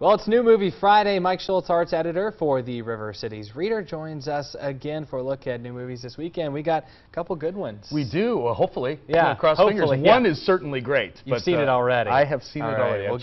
Well, it's New Movie Friday. Mike Schultz, arts editor for the River Cities Reader, joins us again for a look at new movies this weekend. We got a couple good ones. We do, well, hopefully. Yeah, cross hopefully, fingers. yeah. One is certainly great. You've seen it already. I have seen All it right, already. We'll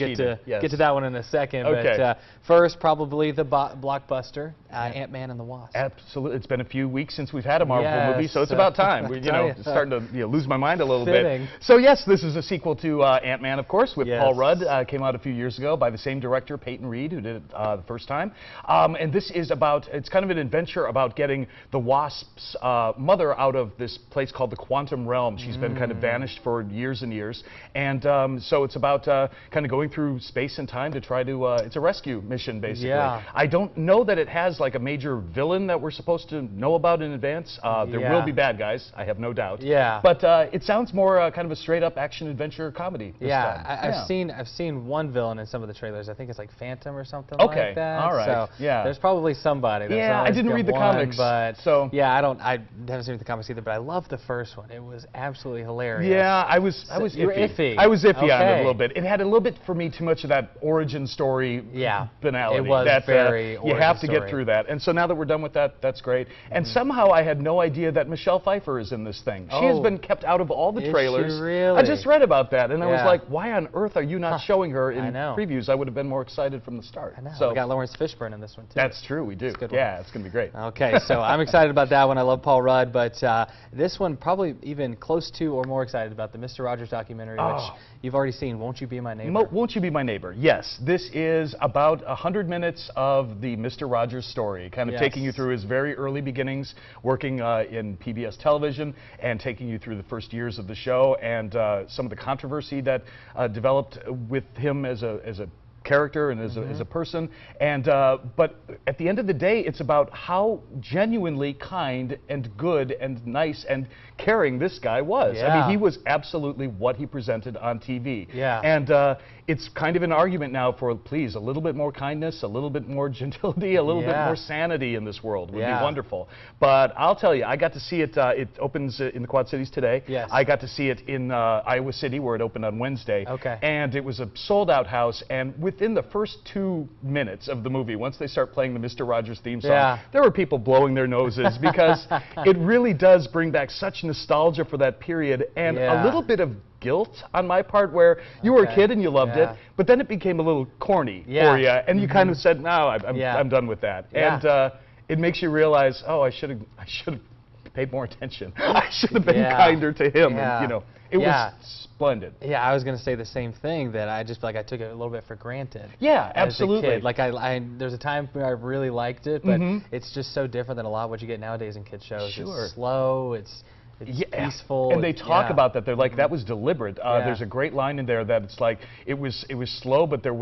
get to that one in a second. Okay. But first, probably the blockbuster, Ant-Man and the Wasp. Absolutely. It's been a few weeks since we've had a Marvel Yes, movie, so it's about time. We're starting to lose my mind a little bit. So yes, this is a sequel to Ant-Man, of course, with Paul Rudd. Came out a few years ago by the same director, Peyton Reed, who did it the first time. And this is about, it's kind of an adventure about getting the Wasp's mother out of this place called the Quantum Realm. She's been kind of vanished for years and years. And so it's about kind of going through space and time to try to, it's a rescue mission, basically. Yeah. I don't know that it has like a major villain that we're supposed to know about in advance. There will be bad guys, I have no doubt. Yeah. But it sounds more kind of a straight-up action-adventure comedy this time. I've seen one villain in some of the trailers. I think it's like Phantom or something like that. All right. So there's probably somebody. I didn't read the comics, but so yeah, I haven't seen the comics either. But I love the first one. It was absolutely hilarious. Yeah, I was iffy. I was iffy on it a little bit. It had a little bit for me too much of that origin story banality. It was very you have to get through that. And so now that we're done with that, that's great. And somehow I had no idea that Michelle Pfeiffer is in this thing. She has been kept out of all the trailers. Is she really? I just read about that, and I was like, why on earth are you not showing her in previews? I would have been more excited from the start. I know. So we got Lawrence Fishburne in this one too. That's true, we do. Yeah, it's going to be great. Okay, so I'm excited about that one. I love Paul Rudd, but this one probably even close to or more excited about the Mr. Rogers documentary, which you've already seen, Won't You Be My Neighbor? Won't You Be My Neighbor? Yes. This is about 100 minutes of the Mr. Rogers story, kind of taking you through his very early beginnings, working in PBS television, and taking you through the first years of the show, and some of the controversy that developed with him as a character and as a person, and but at the end of the day, it's about how genuinely kind and good and nice and caring this guy was. I mean, he was absolutely what he presented on TV. And it's kind of an argument now for, please, a little bit more kindness, a little bit more gentility, a little bit more sanity in this world would be wonderful. But I'll tell you, I got to see it. It opens in the Quad Cities today. I got to see it in Iowa City, where it opened on Wednesday. And it was a sold-out house, and within the first 2 minutes of the movie, once they start playing the Mr. Rogers theme song, there were people blowing their noses because it really does bring back such nostalgia for that period, and a little bit of guilt on my part, where you were a kid and you loved it, but then it became a little corny for you, and you kind of said, no, I'm done with that. And it makes you realize, oh, I should have paid more attention. I should have been kinder to him. And, you know, it was splendid. Yeah, I was going to say the same thing, that I just feel like I took it a little bit for granted. Yeah, absolutely. As a kid. Like there's a time where I really liked it, but it's just so different than a lot of what you get nowadays in kids shows. It's slow, it's peaceful. And they talk about that. They're like, that was deliberate. There's a great line in there that it's like, it was slow, but there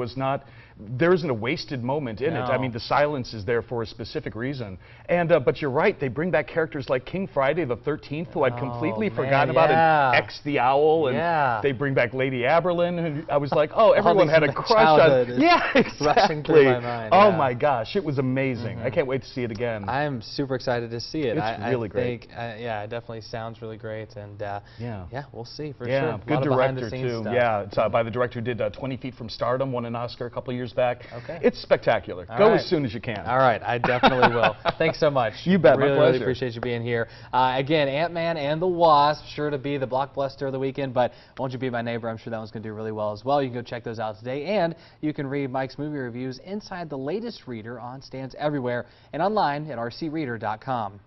isn't a wasted moment in it. I mean, the silence is there for a specific reason. And but you're right, they bring back characters like King Friday the 13th, who I'd completely forgotten about, and X the Owl, and they bring back Lady Aberlin, and I was like, oh, everyone had a crush on. Yeah, exactly. Oh my gosh, it was amazing. I can't wait to see it again. I'm super excited to see it. It's really great. Yeah, it definitely sounds really great, and we'll see for sure. Yeah, good director too. Yeah, it's by the director who did 20 Feet from Stardom, won an Oscar a couple years back. It's spectacular. Go as soon as you can. All right, I definitely will. Thanks so much. You bet. Really, my pleasure. Really appreciate you being here. Again, Ant-Man and the Wasp, sure to be the blockbuster of the weekend, but Won't You Be My Neighbor? I'm sure that one's going to do really well as well. You can go check those out today, and you can read Mike's movie reviews inside the latest reader on stands everywhere and online at rcreader.com.